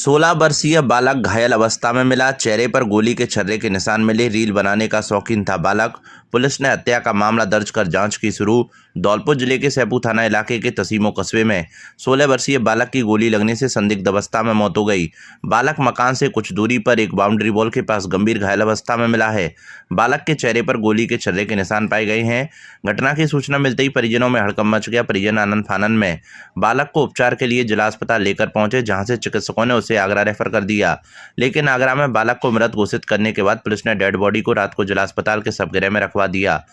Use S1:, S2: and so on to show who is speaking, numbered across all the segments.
S1: 16 वर्षीय बालक घायल अवस्था में मिला। चेहरे पर गोली के छर्रे के निशान मिले। रील बनाने का शौकीन था बालक। पुलिस ने हत्या का मामला दर्ज कर जांच की शुरू। धौलपुर जिले के सैपू थाना इलाके के तसीमो कस्बे में 16 वर्षीय बालक की गोली लगने से संदिग्ध अवस्था में मौत हो गई। बालक मकान से कुछ दूरी पर एक बाउंड्री वॉल के पास गंभीर घायल अवस्था में मिला है। बालक के चेहरे पर गोली के छर्रे के निशान पाए गए हैं। घटना की सूचना मिलते ही परिजनों में हड़कंप मच गया। परिजन आनंद फानन में बालक को उपचार के लिए जिला अस्पताल लेकर पहुंचे, जहां से चिकित्सकों ने उसे आगरा रेफर कर दिया। लेकिन आगरा में बालक को मृत घोषित करने के बाद पुलिस ने डेड बॉडी को रात को जिला अस्पताल के शवगृह में रखवा दिया।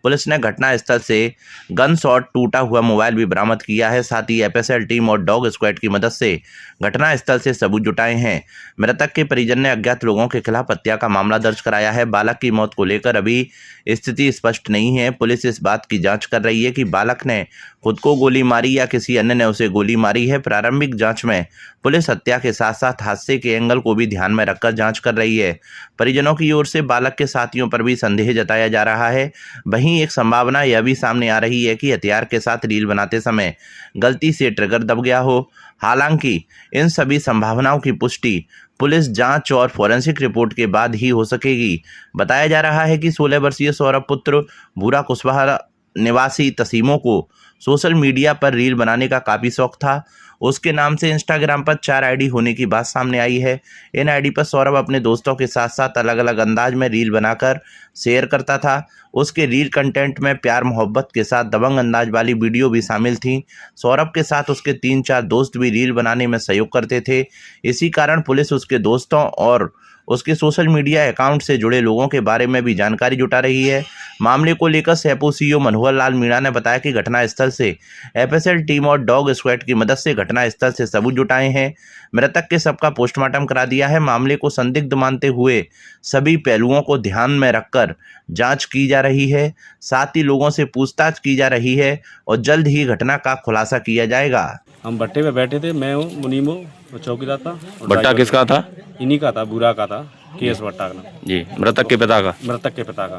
S1: पुलिस ने घटनास्थल से गन शॉट, टूटा हुआ मोबाइल भी बरामद किया है। साथ ही एफएसएल टीम और डॉग स्क्वाड की मदद से घटनास्थल से सबूत जुटाए हैं। मृतक के परिजन ने अज्ञात लोगों के खिलाफ हत्या का मामला दर्ज कराया है। बालक की मौत को लेकर अभी स्थिति स्पष्ट नहीं है। पुलिस इस बात की जांच कर रही है कि बालक ने खुद को गोली मारी या किसी अन्य ने उसे गोली मारी है। प्रारंभिक जांच में पुलिस हत्या के साथ साथ हादसे के एंगल को भी ध्यान में रखकर जांच कर रही है। परिजनों की ओर से बालक के साथियों पर भी संदेह जताया जा रहा है। वहीं एक संभावना यह भी सामने आ रही है कि हथियार के साथ रील बनाते समय गलती से ट्रिगर दब गया हो। हालांकि इन सभी संभावनाओं की पुष्टि पुलिस जांच और फॉरेंसिक रिपोर्ट के बाद ही हो सकेगी। बताया जा रहा है कि 16 वर्षीय सौरभ पुत्र भूरा कुशवाहा निवासी तसीमों को सोशल मीडिया पर रील बनाने का काफ़ी शौक था। उसके नाम से इंस्टाग्राम पर 4 आईडी होने की बात सामने आई है। इन आईडी पर सौरभ अपने दोस्तों के साथ साथ अलग अलग अंदाज में रील बनाकर शेयर करता था। उसके रील कंटेंट में प्यार मोहब्बत के साथ दबंग अंदाज वाली वीडियो भी शामिल थी। सौरभ के साथ उसके 3-4 दोस्त भी रील बनाने में सहयोग करते थे। इसी कारण पुलिस उसके दोस्तों और उसके सोशल मीडिया अकाउंट से जुड़े लोगों के बारे में भी जानकारी जुटा रही है। मामले को लेकर सैपू सीओ मनोहर लाल मीणा ने बताया कि घटनास्थल से एफएसएल टीम और डॉग स्क्वाड की मदद से घटनास्थल से सबूत जुटाए हैं। मृतक के शव का पोस्टमार्टम करा दिया है। मामले को संदिग्ध मानते हुए सभी पहलुओं को ध्यान में रखकर जांच की जा रही है। साथ ही लोगों से पूछताछ की जा रही है और जल्द ही घटना का खुलासा किया जाएगा।
S2: हम भट्टे पे बैठे थे, मैं हूँ मुनीम हूँ, वो चौकीदार था।
S3: भट्टा किसका था?
S2: इन्हीं का था, बुरा का था, केएस भट्टा का नाम।
S3: जी, मृतक के पिता का।
S2: मृतक के पिता का।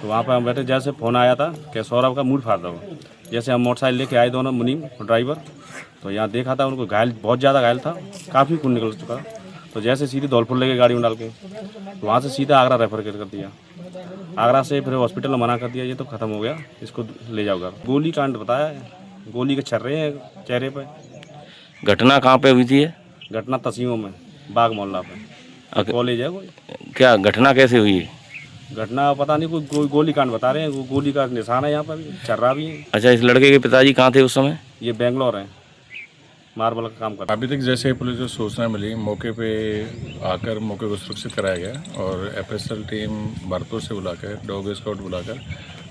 S2: तो वहाँ पर हम बैठे, जैसे फ़ोन आया था कि सौरभ का मूड फाड़ दो। जैसे हम मोटरसाइकिल लेके आए दोनों, मुनीम और ड्राइवर, तो यहाँ देखा था उनको घायल, बहुत ज़्यादा घायल था, काफ़ी खून निकल चुका। तो जैसे सीधे धौलपुर लेके गाड़ी में डाल के, तो वहाँ से सीधा आगरा रेफर कर दिया। आगरा से फिर हॉस्पिटल में मना कर दिया, ये तो ख़त्म हो गया, इसको ले जाओ घर। गोली कांड बताया है, गोली के छर्रे हैं चेहरे पर।
S3: घटना कहाँ पे हुई थी ये?
S2: घटना तसीमों में, बाग मोहल्ला पे, कॉलेज है कोई।
S3: क्या घटना कैसे हुई?
S2: घटना पता नहीं, कोई गोली कांड बता रहे हैं, वो गोली का निशान है यहाँ पर भी, छर्रा भी है।
S3: अच्छा, इस लड़के के पिताजी कहाँ थे उस समय?
S2: ये बेंगलोर है, मार्बल का काम करता।
S4: अभी तक जैसे ही पुलिस को सूचना मिली, मौके पे आकर मौके को सुरक्षित कराया गया और एफएसएल टीम भरतपुर से बुलाकर, डॉग स्क्वाड बुलाकर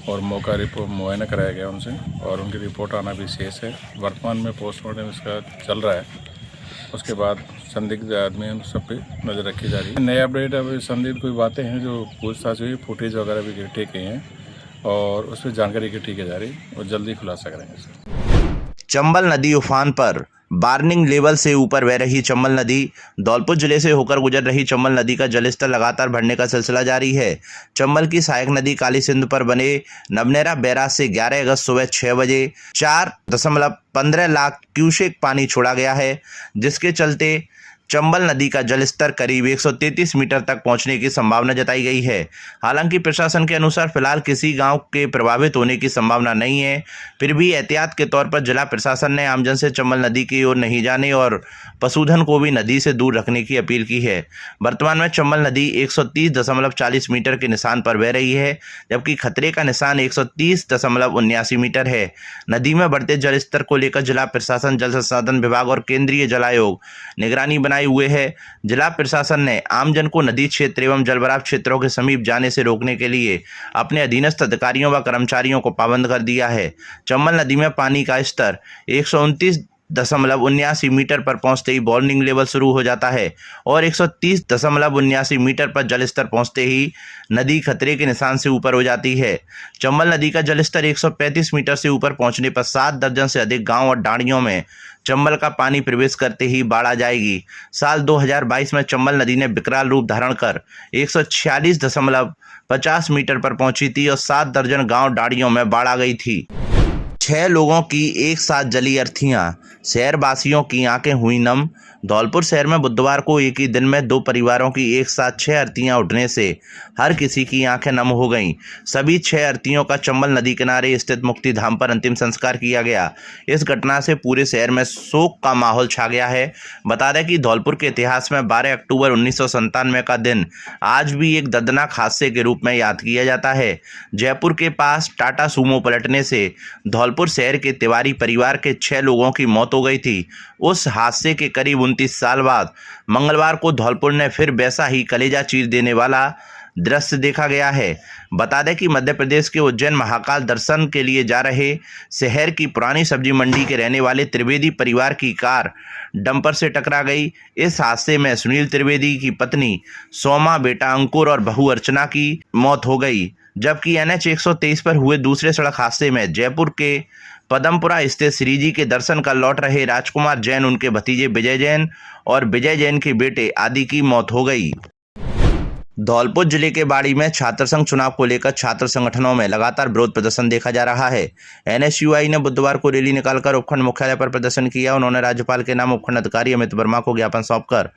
S4: और मौका रिपोर्ट मुआयना कराया गया उनसे, और उनकी रिपोर्ट आना भी शेष है। वर्तमान में पोस्टमार्टम इसका चल रहा है। उसके बाद संदिग्ध आदमी उन सब पे नज़र रखी जा रही है। नया अपडेट, अभी संदिग्ध कोई बातें हैं जो पूछताछ हुई, फुटेज वगैरह भी इकट्ठे किए हैं और उस पर जानकारी इकट्ठी की जा रही है और जल्दी खुलासा करेंगे।
S1: चंबल नदी उफान पर, वार्निंग लेवल से ऊपर बह रही चंबल नदी। धौलपुर जिले से होकर गुजर रही चंबल नदी का जलस्तर लगातार बढ़ने का सिलसिला जारी है। चंबल की सहायक नदी काली सिंध पर बने नवनेरा बैराज से 11 अगस्त सुबह 6 बजे 4.15 लाख क्यूसेक पानी छोड़ा गया है, जिसके चलते चंबल नदी का जलस्तर करीब 133 मीटर तक पहुंचने की संभावना जताई गई है। हालांकि प्रशासन के अनुसार फिलहाल किसी गांव के प्रभावित होने की संभावना नहीं है। फिर भी एहतियात के तौर पर जिला प्रशासन ने आमजन से चंबल नदी की ओर नहीं जाने और पशुधन को भी नदी से दूर रखने की अपील की है। वर्तमान में चंबल नदी 130.40 मीटर के निशान पर बह रही है, जबकि खतरे का निशान 130.79 मीटर है। नदी में बढ़ते जलस्तर को लेकर जिला प्रशासन, जल संसाधन विभाग और केंद्रीय जल आयोग निगरानी बनाए हुए है। जिला प्रशासन ने आमजन को नदी क्षेत्र एवं जलभराव क्षेत्रों के समीप जाने से रोकने के लिए अपने अधीनस्थ अधिकारियों व कर्मचारियों को पाबंद कर दिया है। चंबल नदी में पानी का स्तर 129.79 मीटर पर पहुंचते ही वार्निंग लेवल शुरू हो जाता है और 130.79 मीटर पर जलस्तर पहुंचते ही नदी खतरे के निशान से ऊपर हो जाती है। चंबल नदी का जलस्तर 135 मीटर से ऊपर पहुंचने पर 7 दर्जन से अधिक गांव और डांडियों में चंबल का पानी प्रवेश करते ही बाढ़ आ जाएगी। साल 2022 में चंबल नदी ने विकराल रूप धारण कर 146.50 मीटर पर पहुंची थी और 7 दर्जन गांव डांडियों में बाढ़ आ गई थी। 6 लोगों की एक साथ जली अर्थियां, शहरवासियों की आंखें हुई नम। धौलपुर शहर में बुधवार को एक ही दिन में 2 परिवारों की एक साथ 6 अर्थियां उठने से हर किसी की आंखें नम हो गईं। सभी 6 अर्थियों का चंबल नदी किनारे स्थित मुक्ति धाम पर अंतिम संस्कार किया गया। इस घटना से पूरे शहर में शोक का माहौल छा गया है। बता दें कि धौलपुर के इतिहास में 12 अक्टूबर 1997 का दिन आज भी एक दर्दनाक हादसे के रूप में याद किया जाता है। जयपुर के पास टाटा सूमो पलटने से धौलपुर शहर के तिवारी परिवार के 6 लोगों की मौत हो गई थी। उस हादसे के करीब 29 साल बाद मंगलवार को धौलपुर ने फिर वैसा ही कलेजा चीर देने वाला दृश्य देखा गया है। बता दें कि मध्य प्रदेश के उज्जैन महाकाल दर्शन के लिए जा रहे शहर की पुरानी सब्जी मंडी के रहने वाले त्रिवेदी परिवार की कार डंपर से टकरा गई। इस हादसे में सुनील त्रिवेदी की पत्नी सोमा, बेटा अंकुर और बहू अर्चना की मौत हो गई। जबकि NH 123 पर हुए दूसरे सड़क हादसे में जयपुर के पदमपुरा स्थित श्री जी के दर्शन कर लौट रहे राजकुमार जैन, उनके भतीजे विजय जैन और विजय जैन के बेटे आदि की मौत हो गई। धौलपुर जिले के बाड़ी में छात्र संघ चुनाव को लेकर छात्र संगठनों में लगातार विरोध प्रदर्शन देखा जा रहा है। NSUI ने बुधवार को रैली निकालकर उपखंड मुख्यालय पर प्रदर्शन किया। उन्होंने राज्यपाल के नाम उपखंड अधिकारी अमित वर्मा को ज्ञापन सौंपकर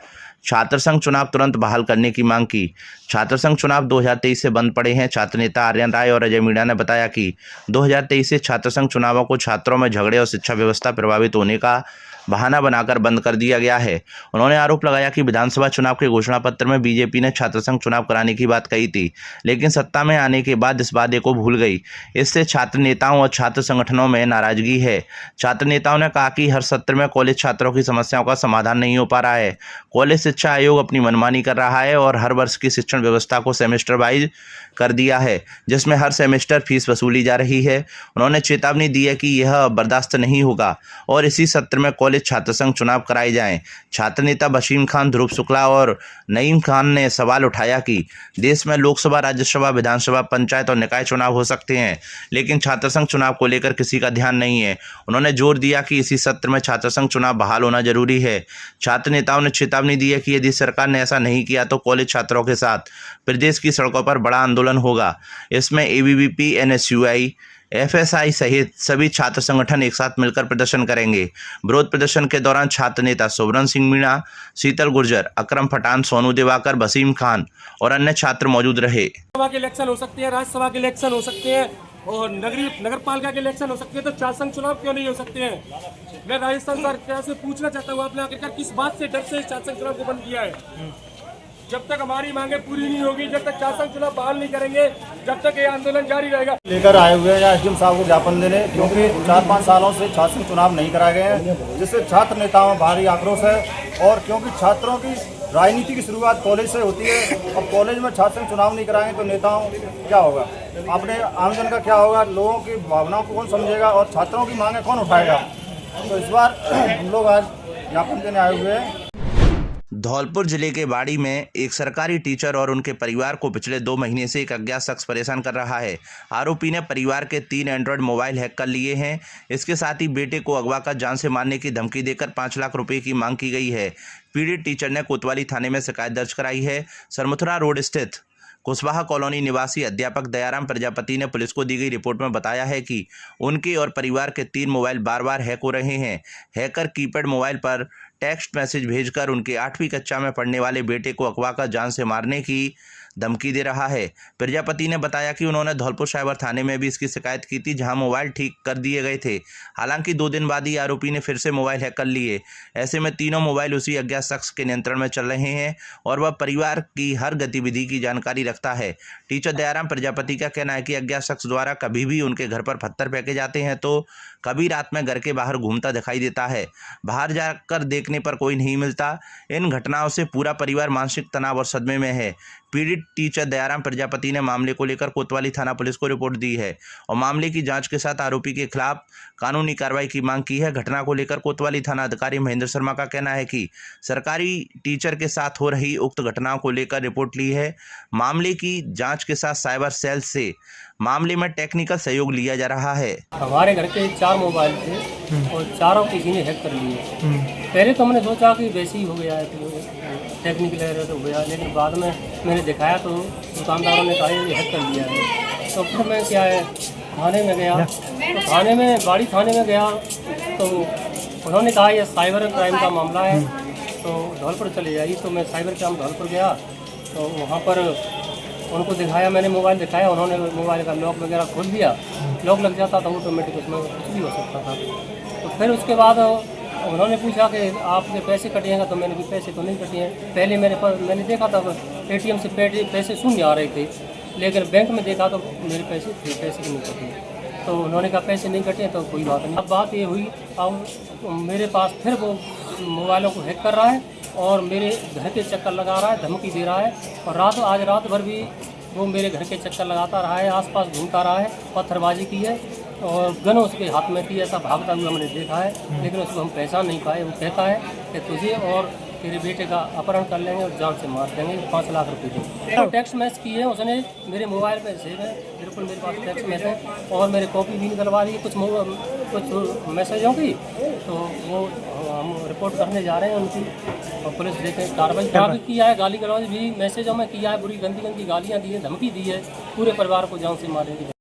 S1: छात्र संघ चुनाव तुरंत बहाल करने की मांग की। छात्र संघ चुनाव 2023 से बंद पड़े हैं। छात्र नेता आर्यन राय और अजय मीणा ने बताया कि 2023 से छात्र संघ चुनावों को छात्रों में झगड़े और शिक्षा व्यवस्था प्रभावित होने का बहाना बनाकर बंद कर दिया गया है। उन्होंने आरोप लगाया कि विधानसभा चुनाव के घोषणा पत्र में बीजेपी ने छात्र संघ चुनाव कराने की बात कही थी, लेकिन सत्ता में आने के बाद इस वादे को भूल गई। इससे छात्र नेताओं और छात्र संगठनों में नाराजगी है। छात्र नेताओं ने कहा कि हर सत्र में कॉलेज छात्रों की समस्याओं का समाधान नहीं हो पा रहा है। कॉलेज शिक्षा आयोग अपनी मनमानी कर रहा है और हर वर्ष की शिक्षण व्यवस्था को सेमेस्टर वाइज कर दिया है, जिसमें हर सेमेस्टर फीस वसूली जा रही है। उन्होंने चेतावनी दी है कि यह बर्दाश्त नहीं होगा और इसी सत्र में कॉलेज छात्र संघ चुनाव कराए जाएं। छात्र नेता बशीम खान, ध्रुव शुक्ला और नईम खान ने सवाल उठाया कि देश में लोकसभा, राज्यसभा, विधानसभा, पंचायत और निकाय चुनाव हो सकते हैं, लेकिन छात्र संघ चुनाव को लेकर किसी का ध्यान नहीं है। उन्होंने जोर दिया कि इसी सत्र में छात्र संघ चुनाव बहाल होना जरूरी है। छात्र नेताओं ने चेतावनी दी है कि यदि सरकार ने ऐसा नहीं किया तो कॉलेज छात्रों के साथ प्रदेश की सड़कों पर बड़ा आंदोलन होगा। इसमें ABVP, NSUI, FSI सहित सभी छात्र संगठन एक साथ मिलकर प्रदर्शन करेंगे। विरोध प्रदर्शन के दौरान छात्र नेता सुब्रन सिंह मीणा, शीतल गुर्जर, अकरम पठान, सोनू दिवाकर, वसीम खान और अन्य छात्र मौजूद रहे।
S5: सभा के इलेक्शन हो सकते हैं, राज्यसभा के इलेक्शन हो सकते हैं और नगर पालिका के इलेक्शन हो सकते हैं, तो छात्र संघ चुनाव क्यों नहीं हो सकते हैं? मैं राजस्थान सरकार से पूछना चाहता हूँ, आपने आखिरकार किस बात से डर से छात्र संघ चुनाव को बंद किया है? जब तक हमारी मांगे पूरी नहीं होगी, जब तक छात्र संघ चुनाव बहाल नहीं करेंगे, जब तक ये आंदोलन जारी रहेगा।
S6: लेकर आए हुए हैं या SDM साहब को ज्ञापन देने, क्योंकि 4-5 सालों से छात्र संघ चुनाव नहीं कराए गए हैं, जिससे छात्र नेताओं में भारी आक्रोश है। और क्योंकि छात्रों की राजनीति की शुरुआत कॉलेज से होती है और कॉलेज में छात्र संघ चुनाव नहीं कराएंगे तो नेताओं क्या होगा, अपने आमजन का क्या होगा, लोगों की भावनाओं को कौन समझेगा और छात्रों की मांगे कौन उठाएगा? तो इस बार हम लोग आज ज्ञापन देने आए हुए हैं।
S1: धौलपुर जिले के बाड़ी में एक सरकारी टीचर और उनके परिवार को पिछले 2 महीने से एक अज्ञात शख्स परेशान कर रहा है। आरोपी ने परिवार के 3 एंड्रॉयड मोबाइल हैक कर लिए हैं। इसके साथ ही बेटे को अगवा कर जान से मारने की धमकी देकर 5 लाख रुपए की मांग की गई है। पीड़ित टीचर ने कोतवाली थाने में शिकायत दर्ज कराई है। सरमुथरा रोड स्थित कुशवाहा कॉलोनी निवासी अध्यापक दयाराम प्रजापति ने पुलिस को दी गई रिपोर्ट में बताया है कि उनके और परिवार के 3 मोबाइल बार बार हैक हो रहे हैं। हैकर कीपैड मोबाइल पर टेक्स्ट मैसेज भेजकर उनके 8वीं कक्षा में पढ़ने वाले बेटे को अगवा कर जान से मारने की धमकी दे रहा है। प्रजापति ने बताया कि उन्होंने धौलपुर साइबर थाने में भी इसकी शिकायत की थी, जहां मोबाइल ठीक कर दिए गए थे। हालांकि 2 दिन बाद ही आरोपी ने फिर से मोबाइल हैक कर लिए। ऐसे में तीनों मोबाइल उसी अज्ञात शख्स के नियंत्रण में चल रहे हैं और वह परिवार की हर गतिविधि की जानकारी रखता है। टीचर दयाराम प्रजापति का कहना है कि अज्ञात शख्स द्वारा कभी भी उनके घर पर पत्थर फेंके जाते हैं तो कभी रात में घर के बाहर घूमता दिखाई देता है। बाहर जाकर देखने पर कोई नहीं मिलता। इन घटनाओं से पूरा परिवार मानसिक तनाव और सदमे में है। पीड़ित टीचर दयाराम प्रजापति ने मामले को लेकर कोतवाली थाना पुलिस को रिपोर्ट दी है और मामले की जांच के साथ आरोपी के खिलाफ कानूनी कार्रवाई की मांग की है। घटना को लेकर कोतवाली थाना अधिकारी महेंद्र शर्मा का कहना है कि सरकारी टीचर के साथ हो रही उक्त घटनाओं को लेकर रिपोर्ट ली है। मामले की जांच के साथ साइबर सेल से मामले में टेक्निकल सहयोग लिया जा रहा है।
S5: हमारे घर के 4 मोबाइल थे और चारों किसी ने हैक कर लिए। पहले तो हमने सोचा कि वैसे ही हो गया है, तो टेक्निकल एरर हो गया, लेकिन बाद में मैंने दिखाया तो दुकानदारों ने कहा ये हैक कर लिया है। तो फिर मैं क्या है
S7: थाने में गया तो थाने में बाड़ी थाने में गया तो उन्होंने कहा ये साइबर क्राइम का मामला है तो धौलपुर चले जाइए। तो मैं साइबर क्राइम धौलपुर गया तो वहाँ पर उनको दिखाया, मैंने मोबाइल दिखाया, उन्होंने मोबाइल का लॉक वगैरह खोल दिया। लॉक लग जाता तो ऑटोमेटिक उसमें कुछ भी हो सकता था। तो फिर उसके बाद उन्होंने पूछा कि आपके पैसे कटिएगा, तो मैंने भी पैसे तो नहीं कटे हैं। पहले मैंने देखा था ATM से पैसे शून्य आ रहे थे, लेकिन बैंक में देखा तो मेरे पैसे थे, पैसे नहीं कटे। तो उन्होंने कहा पैसे नहीं कटे तो कोई बात नहीं। अब बात ये हुई, अब मेरे पास फिर वो मोबाइलों को हैक कर रहा है और मेरे घर के चक्कर लगा रहा है, धमकी दे रहा है। और आज रात भर भी वो मेरे घर के चक्कर लगाता रहा है, आसपास घूमता रहा है, पत्थरबाजी की है और गन उसके हाथ में थी, ऐसा भागता हुआ हमने देखा है। लेकिन उसको हम पहचान नहीं पाए। वो कहता है कि तुझे और तेरे बेटे का अपहरण कर लेंगे और जान से मार देंगे, 5 लाख रुपए देंगे। तो टेक्स्ट मैसेज किए हैं उसने, मेरे मोबाइल पे सेव है, बिल्कुल मेरे पास टेक्स्ट मैसेज है और मेरे कॉपी भी निकलवा दी कुछ मैसेजों की। तो वो हम रिपोर्ट करने जा रहे हैं उनकी और पुलिस देखे कार्रवाई किया है। गाली गलौज भी मैसेजों में किया है, बुरी गंदी गंदी गालियाँ दी है, धमकी दी है, पूरे परिवार को जान से मारेंगे।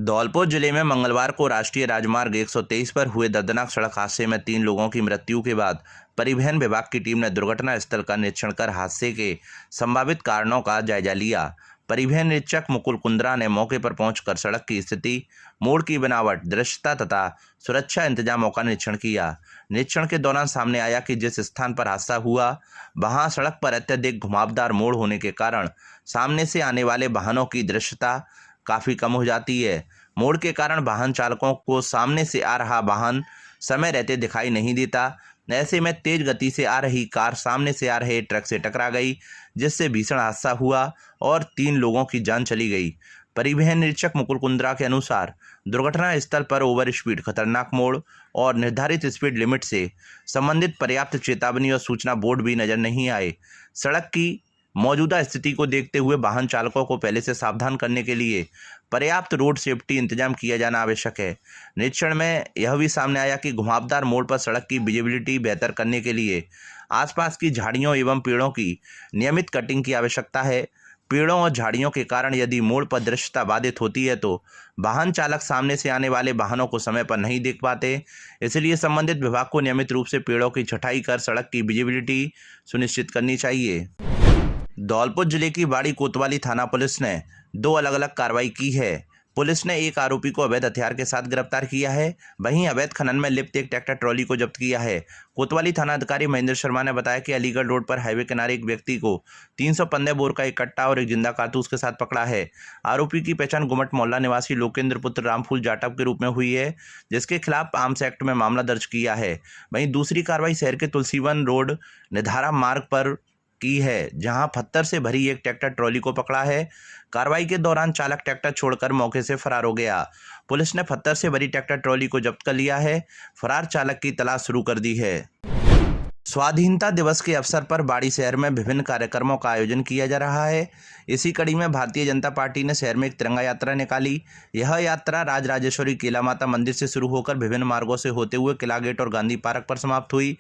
S1: धौलपुर जिले में मंगलवार को राष्ट्रीय राजमार्ग 123 पर हुए दर्दनाक सड़क हादसे में 3 लोगों की मृत्यु के बाद परिवहन विभाग की टीम ने दुर्घटना स्थल का निरीक्षण कर हादसे के संभावित कारणों का जायजा लिया। परिवहन निरीक्षक मुकुल कुंद्रा ने मौके पर पहुंचकर सड़क की स्थिति, मोड़ की बनावट, दृश्यता तथा सुरक्षा इंतजामों का निरीक्षण किया। निरीक्षण के दौरान सामने आया कि जिस स्थान पर हादसा हुआ वहां सड़क पर अत्यधिक घुमावदार मोड़ होने के कारण सामने से आने वाले वाहनों की दृश्यता काफ़ी कम हो जाती है। मोड़ के कारण वाहन चालकों को सामने से आ रहा वाहन समय रहते दिखाई नहीं देता। ऐसे में तेज गति से आ रही कार सामने से आ रहे ट्रक से टकरा गई, जिससे भीषण हादसा हुआ और 3 लोगों की जान चली गई। परिवहन निरीक्षक मुकुल कुंद्रा के अनुसार दुर्घटना स्थल पर ओवर स्पीड, खतरनाक मोड़ और निर्धारित स्पीड लिमिट से संबंधित पर्याप्त चेतावनी और सूचना बोर्ड भी नजर नहीं आए। सड़क की मौजूदा स्थिति को देखते हुए वाहन चालकों को पहले से सावधान करने के लिए पर्याप्त रोड सेफ्टी इंतजाम किया जाना आवश्यक है। निरीक्षण में यह भी सामने आया कि घुमावदार मोड़ पर सड़क की विजिबिलिटी बेहतर करने के लिए आसपास की झाड़ियों एवं पेड़ों की नियमित कटिंग की आवश्यकता है। पेड़ों और झाड़ियों के कारण यदि मोड़ पर दृश्यता बाधित होती है तो वाहन चालक सामने से आने वाले वाहनों को समय पर नहीं देख पाते। इसलिए संबंधित विभाग को नियमित रूप से पेड़ों की छटाई कर सड़क की विजिबिलिटी सुनिश्चित करनी चाहिए। धौलपुर जिले की बाड़ी कोतवाली थाना पुलिस ने 2 अलग अलग कार्रवाई की है। पुलिस ने एक आरोपी को अवैध हथियार के साथ गिरफ्तार किया है, वहीं अवैध खनन में लिप्त एक ट्रैक्टर ट्रॉली को जब्त किया है। कोतवाली थाना अधिकारी महेंद्र शर्मा ने बताया कि अलीगढ़ रोड पर हाईवे किनारे एक व्यक्ति को 315 बोर का एक कट्टा और एक जिंदा कारतूस के साथ पकड़ा है। आरोपी की पहचान गुमट मोहल्ला निवासी लोकेंद्र पुत्र रामफूल जाटव के रूप में हुई है, जिसके खिलाफ आर्म्स एक्ट में मामला दर्ज किया है। वहीं दूसरी कार्रवाई शहर के तुलसीवन रोड निधारा मार्ग पर की है, जहां पत्थर से भरी एक ट्रैक्टर ट्रॉली को पकड़ा है। कार्रवाई के दौरान चालक ट्रैक्टर छोड़कर मौके से फरार हो गया। पुलिस ने पत्थर से भरी ट्रैक्टर ट्रॉली को जब्त कर लिया है। फरार चालक की तलाश शुरू कर दी है। स्वाधीनता दिवस के अवसर पर बाड़ी शहर में विभिन्न कार्यक्रमों का आयोजन किया जा रहा है। इसी कड़ी में भारतीय जनता पार्टी ने शहर में एक तिरंगा यात्रा निकाली। यह यात्रा राजराजेश्वरी केला माता मंदिर से शुरू होकर विभिन्न मार्गों से होते हुए किला गेट और गांधी पार्क पर समाप्त हुई।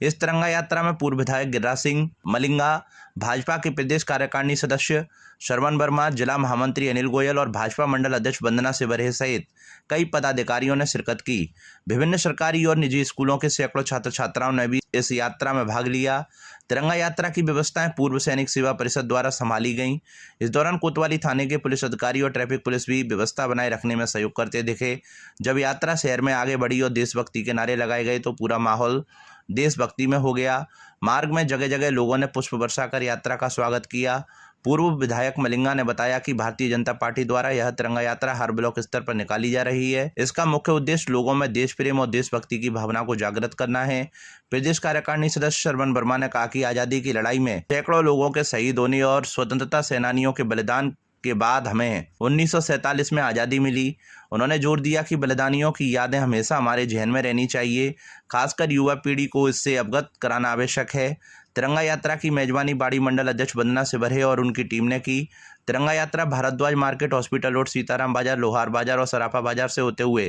S1: इस तिरंगा यात्रा में पूर्व विधायक गिरिराज सिंह मलिंगा, भाजपा के प्रदेश कार्यकारिणी सदस्य श्रवण वर्मा, जिला महामंत्री अनिल गोयल और भाजपा मंडल अध्यक्ष वंदना सिबरहे सहित कई पदाधिकारियों ने शिरकत की। विभिन्न सरकारी और निजी स्कूलों के सैकड़ों छात्र छात्राओं ने भी इस यात्रा में भाग लिया। तिरंगा यात्रा की व्यवस्थाएं पूर्व सैनिक सेवा परिषद द्वारा संभाली गईं। इस दौरान कोतवाली थाने के पुलिस अधिकारी और ट्रैफिक पुलिस भी व्यवस्था बनाए रखने में सहयोग करते दिखे। जब यात्रा शहर में आगे बढ़ी और देशभक्ति के नारे लगाए गए तो पूरा माहौल देशभक्ति में हो गया। मार्ग में जगह जगह लोगों ने पुष्प वर्षा कर यात्रा का स्वागत किया। पूर्व विधायक मलिंगा ने बताया कि भारतीय जनता पार्टी द्वारा यह तिरंगा यात्रा हर ब्लॉक स्तर पर निकाली जा रही है। इसका मुख्य उद्देश्य लोगों में देश प्रेम और देशभक्ति की भावना को जागृत करना है। प्रदेश कार्यकारिणी सदस्य श्रवण वर्मा ने कहा कि आज़ादी की लड़ाई में सैकड़ों लोगों के शहीद होने और स्वतंत्रता सेनानियों के बलिदान के बाद हमें 1947 में आज़ादी मिली। उन्होंने जोर दिया कि बलिदानियों की यादें हमेशा हमारे जहन में रहनी चाहिए, खासकर युवा पीढ़ी को इससे अवगत कराना आवश्यक है। तिरंगा यात्रा की मेजबानी बाड़ी मंडल अध्यक्ष वंदना सिबरहे और उनकी टीम ने की। तिरंगा यात्रा Bhardwaj market, hospital road, Sitaram Bazar, Lohar बाजार और सराफा बाजार से होते हुए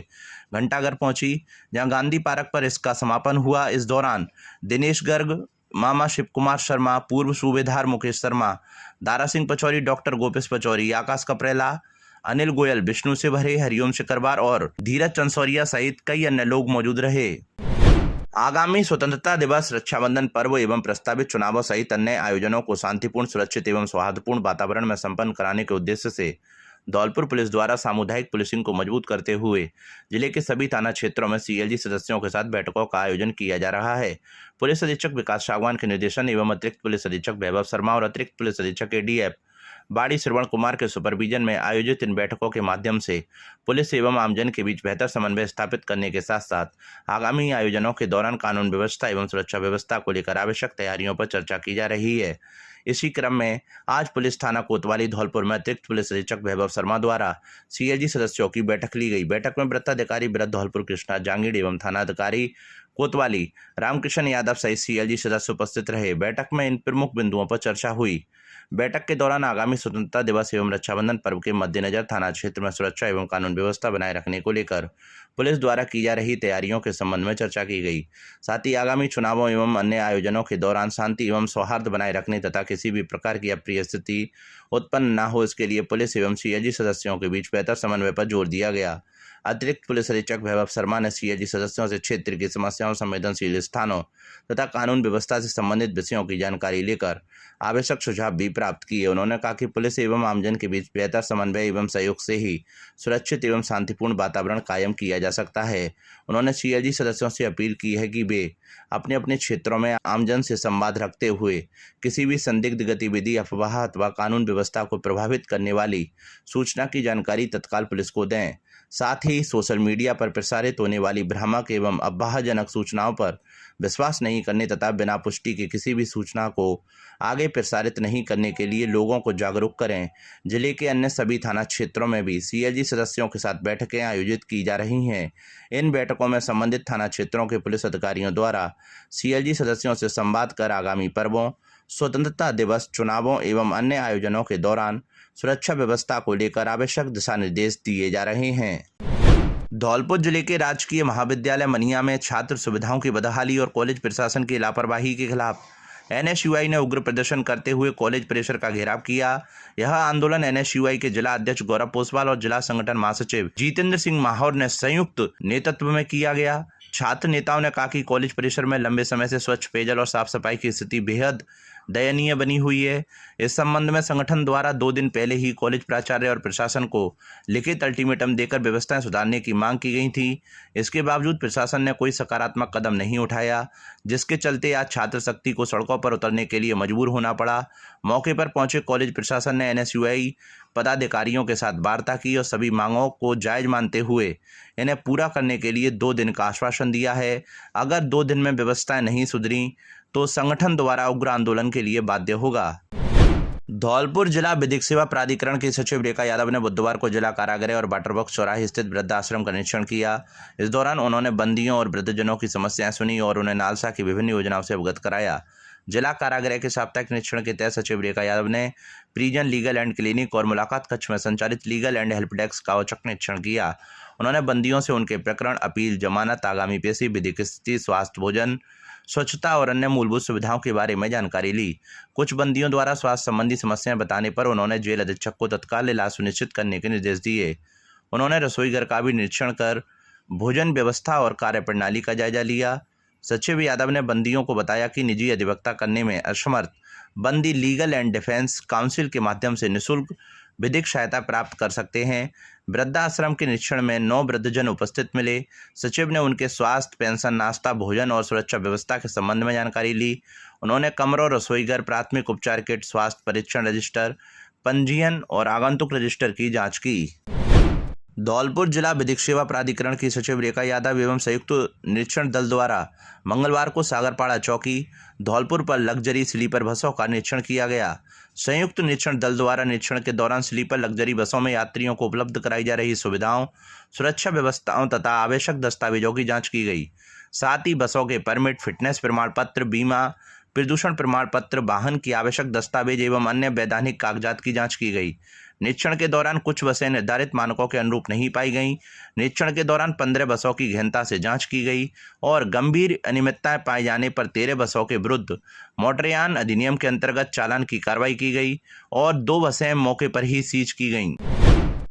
S1: घंटाघर पहुंची, जहां गांधी पार्क पर इसका समापन हुआ। इस दौरान दिनेश गर्ग, मामा शिव कुमार शर्मा, पूर्व सूबेदार मुकेश शर्मा, दारा सिंह पचौरी, डॉक्टर गोपेश पचौरी, आकाश कपरेला, अनिल गोयल, विष्णु से भरे, हरिओम सिकरवार और धीरज चंसौरिया सहित कई अन्य लोग मौजूद रहे। आगामी स्वतंत्रता दिवस, रक्षाबंधन पर्व एवं प्रस्तावित चुनावों सहित अन्य आयोजनों को शांतिपूर्ण, सुरक्षित एवं सौहार्दपूर्ण वातावरण में संपन्न कराने के उद्देश्य से धौलपुर पुलिस द्वारा सामुदायिक पुलिसिंग को मजबूत करते हुए जिले के सभी थाना क्षेत्रों में सीएलजी सदस्यों के साथ बैठकों का आयोजन किया जा रहा है। पुलिस अधीक्षक विकास सागवान के निर्देशन एवं अतिरिक्त पुलिस अधीक्षक वैभव शर्मा और अतिरिक्त पुलिस अधीक्षक एडीएफ बाड़ी श्रवण कुमार के सुपरविजन में आयोजित इन बैठकों के माध्यम से पुलिस एवं आमजन के बीच बेहतर समन्वय स्थापित करने के साथ साथ आगामी आयोजनों के दौरान कानून व्यवस्था एवं सुरक्षा व्यवस्था को लेकर आवश्यक तैयारियों पर चर्चा की जा रही है। इसी क्रम में आज पुलिस थाना कोतवाली धौलपुर में अतिरिक्त पुलिस अधीक्षक वैभव शर्मा द्वारा सीएलजी सदस्यों की बैठक ली गई। बैठक में वृत्ताधिकारी वृत्त धौलपुर कृष्णा जांगीड़ एवं थानाधिकारी कोतवाली रामकृष्ण यादव सहित सीएलजी सदस्य उपस्थित रहे। बैठक में इन प्रमुख बिंदुओं पर चर्चा हुई। बैठक के दौरान आगामी स्वतंत्रता दिवस एवं रक्षाबंधन पर्व के मद्देनजर थाना क्षेत्र में सुरक्षा एवं कानून व्यवस्था बनाए रखने को लेकर पुलिस द्वारा की जा रही तैयारियों के संबंध में चर्चा की गई। साथ ही आगामी चुनावों एवं अन्य आयोजनों के दौरान शांति एवं सौहार्द बनाए रखने तथा किसी भी प्रकार की अप्रिय स्थिति उत्पन्न न हो, इसके लिए पुलिस एवं सीएलजी सदस्यों के बीच बेहतर समन्वय पर जोर दिया गया। अतिरिक्त पुलिस अधीक्षक वैभव शर्मा ने सीएलजी सदस्यों से क्षेत्र की समस्याओं, संवेदनशील स्थानों तथा कानून व्यवस्था से संबंधित विषयों की जानकारी लेकर आवश्यक सुझाव भी प्राप्त किए। उन्होंने कहा कि पुलिस एवं आमजन के बीच बेहतर समन्वय एवं सहयोग से ही सुरक्षित एवं शांतिपूर्ण वातावरण कायम किया जा सकता है। उन्होंने सीएलजी सदस्यों से अपील की है कि वे अपने अपने क्षेत्रों में आमजन से संवाद रखते हुए किसी भी संदिग्ध गतिविधि, अफवाह अथवा कानून व्यवस्था को प्रभावित करने वाली सूचना की जानकारी तत्काल पुलिस को दें। साथ ही सोशल मीडिया पर प्रसारित होने वाली भ्रामक एवं अफवाहजनक सूचनाओं पर विश्वास नहीं करने तथा बिना पुष्टि के किसी भी सूचना को आगे प्रसारित नहीं करने के लिए लोगों को जागरूक करें। जिले के अन्य सभी थाना क्षेत्रों में भी सीएलजी सदस्यों के साथ बैठकें आयोजित की जा रही हैं। इन बैठकों में संबंधित थाना क्षेत्रों के पुलिस अधिकारियों द्वारा सीएलजी सदस्यों से संवाद कर आगामी पर्वों, स्वतंत्रता दिवस, चुनावों एवं अन्य आयोजनों के दौरान सुरक्षा व्यवस्था को लेकर आवश्यक दिशा निर्देश दिए जा रहे हैं। धौलपुर जिले के राजकीय महाविद्यालय मनिया में छात्र सुविधाओं की बदहाली और कॉलेज प्रशासन की लापरवाही के खिलाफ एनएसयूआई ने उग्र प्रदर्शन करते हुए कॉलेज परिसर का घेराव किया। यह आंदोलन एनएसयूआई के जिला अध्यक्ष गौरव पोसवाल और जिला संगठन महासचिव जितेंद्र सिंह माहौर ने संयुक्त नेतृत्व में किया गया। छात्र नेताओं ने कहा कि कॉलेज परिसर में लंबे समय से स्वच्छ पेयजल और साफ सफाई की स्थिति बेहद दयनीय बनी हुई है। इस संबंध में संगठन द्वारा 2 दिन पहले ही कॉलेज प्राचार्य और प्रशासन को लिखित अल्टीमेटम देकर व्यवस्थाएं सुधारने की मांग की गई थी। इसके बावजूद प्रशासन ने कोई सकारात्मक कदम नहीं उठाया, जिसके चलते आज छात्र शक्ति को सड़कों पर उतरने के लिए मजबूर होना पड़ा। मौके पर पहुंचे कॉलेज प्रशासन ने एनएसयूआई पदाधिकारियों के साथ वार्ता की और सभी मांगों को जायज मानते हुए इन्हें पूरा करने के लिए 2 दिन का आश्वासन दिया है। अगर 2 दिन में व्यवस्थाएं नहीं सुधरी तो संगठन द्वारा उग्र आंदोलन के लिए बाध्य होगा। धौलपुर जिला विधिक सेवा प्राधिकरण की सचिव रेखा यादव ने बुधवार को जिला कारागृह और वाटर बॉक्स चौराहे स्थित वृद्धाश्रम का निरीक्षण किया। इस दौरान उन्होंने बंदियों और वृद्धजनों की समस्याएं सुनी और उन्हें नालसा की विभिन्न योजनाओं से अवगत कराया। जिला कारागृह के साप्ताहिक निरीक्षण के तहत सचिव रेखा यादव ने प्रिजन लीगल एंड क्लिनिक और मुलाकात कक्ष में संचालित लीगल एंड हेल्प डेस्क का औचक निरीक्षण किया। उन्होंने बंदियों से उनके प्रकरण, अपील, जमानत, आगामी पेशी, विधिक स्थिति, स्वास्थ्य, भोजन, स्वच्छता और अन्य मूलभूत सुविधाओं के बारे में जानकारी ली। कुछ बंदियों द्वारा स्वास्थ्य संबंधी समस्याएं बताने पर उन्होंने जेल अधीक्षक को तत्काल इलाज सुनिश्चित करने के निर्देश दिए। उन्होंने रसोई घर का भी निरीक्षण कर भोजन व्यवस्था और कार्यप्रणाली का जायजा लिया। सचिव यादव ने बंदियों को बताया कि निजी अधिवक्ता करने में असमर्थ बंदी लीगल एंड डिफेंस काउंसिल के माध्यम से निःशुल्क विधिक सहायता प्राप्त कर सकते हैं। वृद्धाश्रम के निरीक्षण में 9 वृद्धजन उपस्थित मिले। सचिव ने उनके स्वास्थ्य, पेंशन, नाश्ता, भोजन और सुरक्षा व्यवस्था के संबंध में जानकारी ली। उन्होंने कमरों, रसोईघर, प्राथमिक उपचार किट, स्वास्थ्य परीक्षण रजिस्टर, पंजीयन और आगंतुक रजिस्टर की जाँच की। धौलपुर जिला विधिक सेवा प्राधिकरण की सचिव रेखा यादव एवं संयुक्त निरीक्षण दल द्वारा मंगलवार को सागरपाड़ा चौकी धौलपुर पर लग्जरी स्लीपर बसों का निरीक्षण किया गया। संयुक्त निरीक्षण दल द्वारा निरीक्षण के दौरान स्लीपर लग्जरी बसों में यात्रियों को उपलब्ध कराई जा रही सुविधाओं, सुरक्षा व्यवस्थाओं तथा आवश्यक दस्तावेजों की जाँच की गई। साथ ही बसों के परमिट, फिटनेस प्रमाण पत्र, बीमा, प्रदूषण प्रमाण पत्र, वाहन की आवश्यक दस्तावेज एवं अन्य वैधानिक कागजात की जांच की गई। निरीक्षण के दौरान कुछ बसें निर्धारित मानकों के अनुरूप नहीं पाई गईं। निरीक्षण के दौरान 15 बसों की गहनता से जांच की गई और गंभीर अनियमितताएं पाए जाने पर 13 बसों के विरुद्ध मोटरयान अधिनियम के अंतर्गत चालान की कार्रवाई की गई और 2 बसें मौके पर ही सीज की गईं।